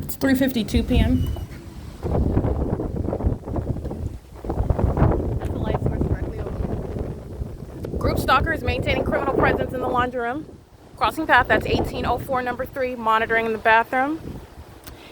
It's 3:52 p.m. That's the light source directly over. Group stalker is maintaining criminal presence in the laundry room. Crossing path, that's 1804 number 3, monitoring in the bathroom.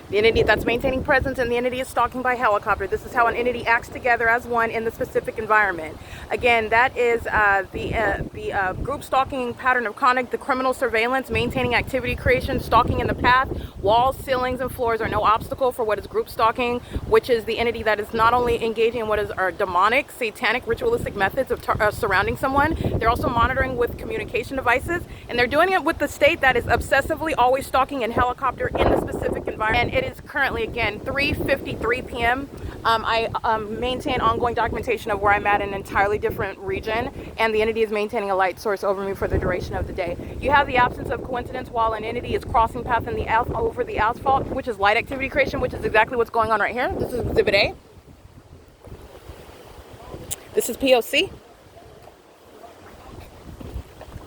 The entity that's maintaining presence and the entity is stalking by helicopter. This is how an entity acts together as one in the specific environment. Again, that is the group stalking pattern of conduct, the criminal surveillance, maintaining activity creation, stalking in the path. Walls, ceilings, and floors are no obstacle for what is group stalking, which is the entity that is not only engaging in what is our demonic, satanic, ritualistic methods of surrounding someone, they're also monitoring with communication devices, and they're doing it with the state that is obsessively always stalking in helicopter in the specific environment. And it is currently, again, 3:53 p.m. I maintain ongoing documentation of where I'm at in an entirely different region, and the entity is maintaining a light source over me for the duration of the day. You have the absence of coincidence while an entity is crossing path in the over the asphalt, which is light activity creation, which is exactly what's going on right here. This is Exhibit A. This is P.O.C.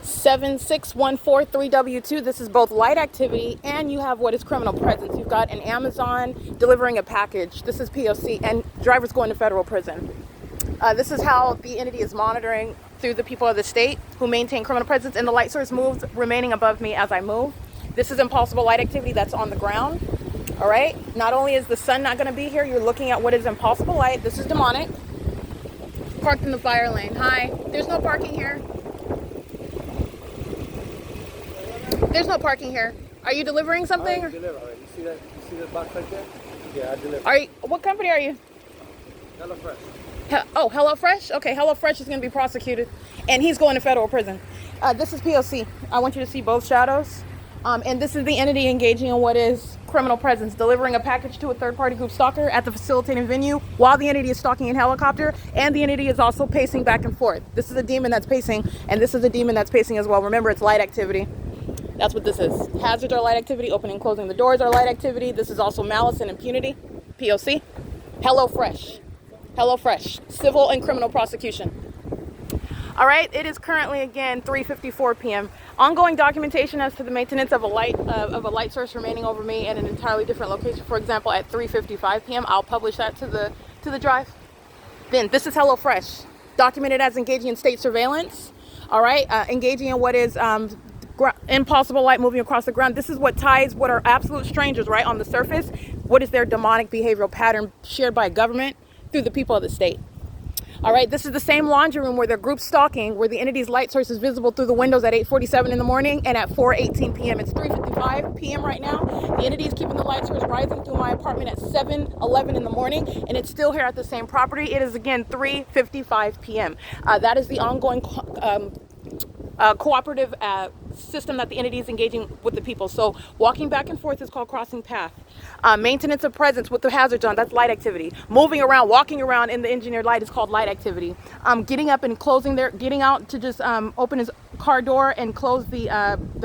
76143W2. This is both light activity and you have what is criminal presence. You've got an Amazon delivering a package. This is P.O.C. and drivers going to federal prison. This is how the entity is monitoring through the people of the state who maintain criminal presence, and the light source moves, remaining above me as I move. This is impossible light activity that's on the ground. All right. Not only is the sun not going to be here, you're looking at what is impossible light. This is demonic. Parked in the fire lane. Hi. There's no parking here. There's no parking here. Are you delivering something? I deliver. You see that? You see that box right there? Yeah, I deliver. Are you? What company are you? HelloFresh. Oh, HelloFresh? Okay, HelloFresh is going to be prosecuted, and he's going to federal prison. This is P.O.C. I want you to see both shadows. And this is the entity engaging in what is criminal presence, delivering a package to a third-party group stalker at the facilitating venue while the entity is stalking in helicopter, and the entity is also pacing back and forth. This is a demon that's pacing, and this is a demon that's pacing as well. Remember, it's light activity. That's what this is. Hazards are light activity. Opening and closing the doors are light activity. This is also malice and impunity. P.O.C. HelloFresh. HelloFresh. Civil and criminal prosecution. All right. It is currently, again, 3:54 p.m. Ongoing documentation as to the maintenance of a light source remaining over me at an entirely different location. For example, at 3:55 p.m., I'll publish that to the drive. Then this is HelloFresh, documented as engaging in state surveillance. All right. Engaging in what is impossible light moving across the ground. This is what ties what are absolute strangers, right, on the surface. What is their demonic behavioral pattern shared by government through the people of the state. All right, this is the same laundry room where they're group stalking, where the entity's light source is visible through the windows at 8:47 in the morning and at 4:18 p.m. It's 3:55 p.m. right now. The entity is keeping the light source rising through my apartment at 7:11 in the morning, and it's still here at the same property. It is, again, 3:55 p.m. That is the ongoing cooperative system that the entity is engaging with the people. So walking back and forth is called crossing path. Maintenance of presence with the hazards on, that's light activity. Moving around, walking around in the engineered light is called light activity. Getting up and closing getting out to just open his car door and close the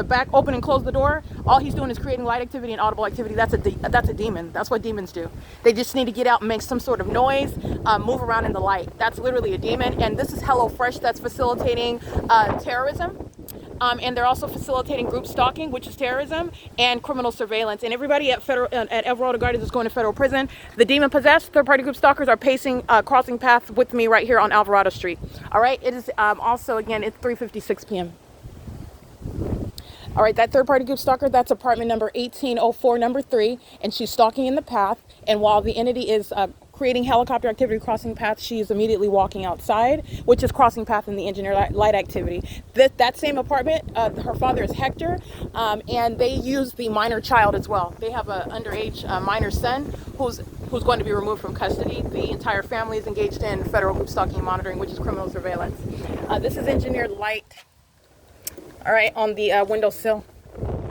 back, open and close the door. All he's doing is creating light activity and audible activity. That's a demon. That's what demons do. They just need to get out and make some sort of noise, move around in the light. That's literally a demon. And this is HelloFresh, that's facilitating terrorism. And they're also facilitating group stalking, which is terrorism, and criminal surveillance. And everybody at Alvarado Gardens is going to federal prison. The demon-possessed third-party group stalkers are pacing, crossing paths with me right here on Alvarado Street. All right. It is also, again, it's 3:56 p.m. All right. That third-party group stalker, that's apartment number 1804, number 3, and she's stalking in the path. And while the entity is creating helicopter activity crossing path, she is immediately walking outside, which is crossing path in the engineer light activity. That same apartment, her father is Hector, and they use the minor child as well. They have an underage minor son who's going to be removed from custody. The entire family is engaged in federal group stalking and monitoring, which is criminal surveillance. This is engineered light, all right, on the windowsill.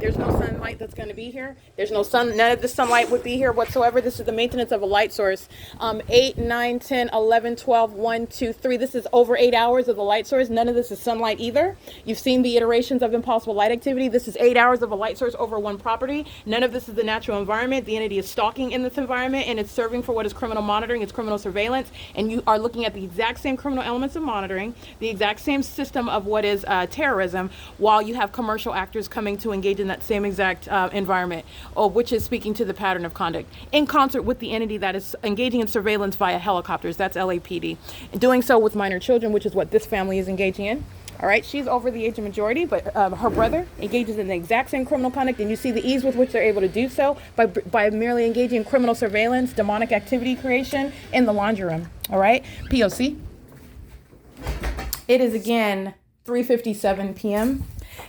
There's no sunlight that's going to be here. There's no sun. None of the sunlight would be here whatsoever. This is the maintenance of a light source. 8, 9, 10, 11, 12, 1, 2, 3. This is over 8 hours of the light source. None of this is sunlight either. You've seen the iterations of impossible light activity. This is 8 hours of a light source over one property. None of this is the natural environment. The entity is stalking in this environment, and it's serving for what is criminal monitoring. It's criminal surveillance. And you are looking at the exact same criminal elements of monitoring, the exact same system of what is terrorism, while you have commercial actors coming to engage in that that same exact environment, which is speaking to the pattern of conduct in concert with the entity that is engaging in surveillance via helicopters. That's LAPD. And doing so with minor children, which is what this family is engaging in. All right, she's over the age of majority, but her brother engages in the exact same criminal conduct, and you see the ease with which they're able to do so by merely engaging in criminal surveillance, demonic activity creation in the laundry room. All right, POC. It is again 3:57 p.m.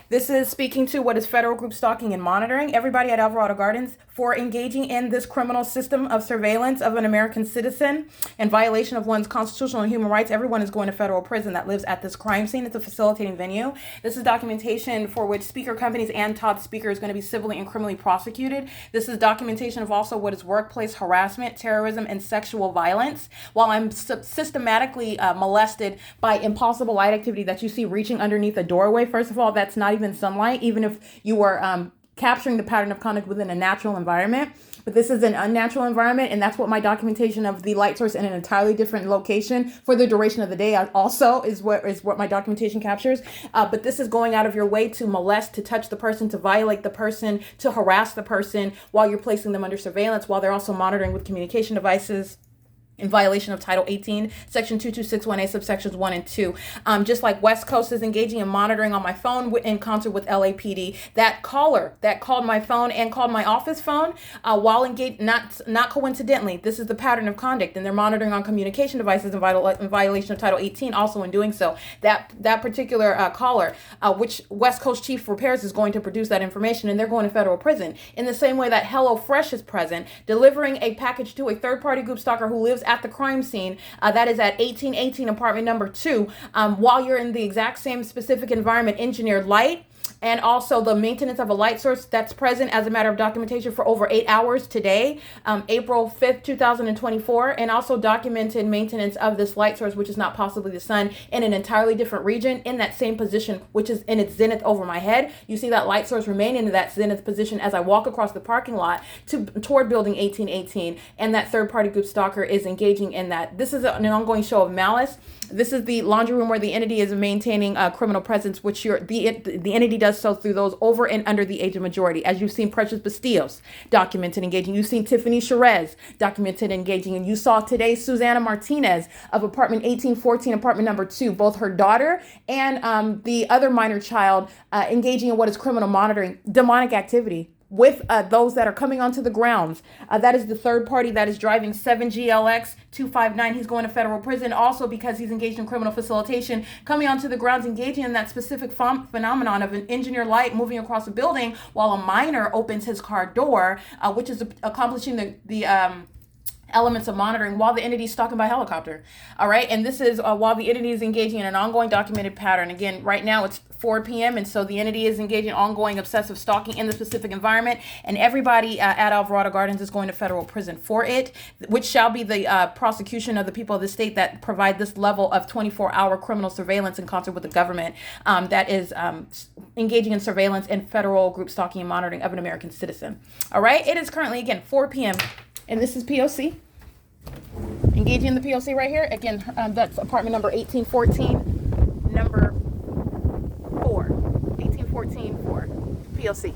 This is speaking to what is federal group stalking and monitoring. Everybody at Alvarado Gardens for engaging in this criminal system of surveillance of an American citizen in violation of one's constitutional and human rights. Everyone is going to federal prison that lives at this crime scene. It's a facilitating venue. This is documentation for which speaker companies and Todd Speaker is going to be civilly and criminally prosecuted. This is documentation of also what is workplace harassment, terrorism, and sexual violence. While I'm systematically molested by impossible light activity that you see reaching underneath a doorway, first of all, that's not even sunlight, even if you were capturing the pattern of conduct within a natural environment. But this is an unnatural environment, and that's what my documentation of the light source in an entirely different location for the duration of the day also is what my documentation captures. But this is going out of your way to molest, to touch the person, to violate the person, to harass the person while you're placing them under surveillance, while they're also monitoring with communication devices in violation of Title 18, Section 22618, subsections 1 and 2. Just like West Coast is engaging in monitoring on my phone in concert with LAPD, that caller that called my phone and called my office phone while engaged, not coincidentally, this is the pattern of conduct, and they're monitoring on communication devices in violation of Title 18, also in doing so. That particular caller, which West Coast Chief of Repairs is going to produce that information, and they're going to federal prison. In the same way that HelloFresh is present, delivering a package to a third-party group stalker who lives at the crime scene, that is at 1818 apartment number 2, while you're in the exact same specific environment, engineered light, and also the maintenance of a light source that's present as a matter of documentation for over 8 hours today, April 5th, 2024, and also documented maintenance of this light source, which is not possibly the sun, in an entirely different region in that same position, which is in its zenith over my head. You see that light source remain in that zenith position as I walk across the parking lot toward building 1818, and that third-party group stalker is engaging in that. This is an ongoing show of malice. This is the laundry room where the entity is maintaining a criminal presence, which the entity does so through those over and under the age of majority. As you've seen Precious Bastillos documented engaging, you've seen Tiffany Cherez documented engaging, and you saw today Susana Martinez of apartment 1814, apartment number 2, both her daughter and the other minor child engaging in what is criminal monitoring, demonic activity with those that are coming onto the grounds. That is the third party that is driving 7GLX 259. He's going to federal prison also because he's engaged in criminal facilitation, coming onto the grounds, engaging in that specific phenomenon of an engineer light moving across a building while a minor opens his car door, which is accomplishing the elements of monitoring while the entity is stalking by helicopter. All right. And this is while the entity is engaging in an ongoing documented pattern. Again, right now it's 4 p.m. And so the entity is engaging in ongoing obsessive stalking in the specific environment. And everybody at Alvarado Gardens is going to federal prison for it, which shall be the prosecution of the people of the state that provide this level of 24-hour criminal surveillance in concert with the government that is engaging in surveillance and federal group stalking and monitoring of an American citizen. All right. It is currently, again, 4 p.m. And this is POC. Engaging in the POC right here. Again, that's apartment number 1814, number 4. 1814 4. POC.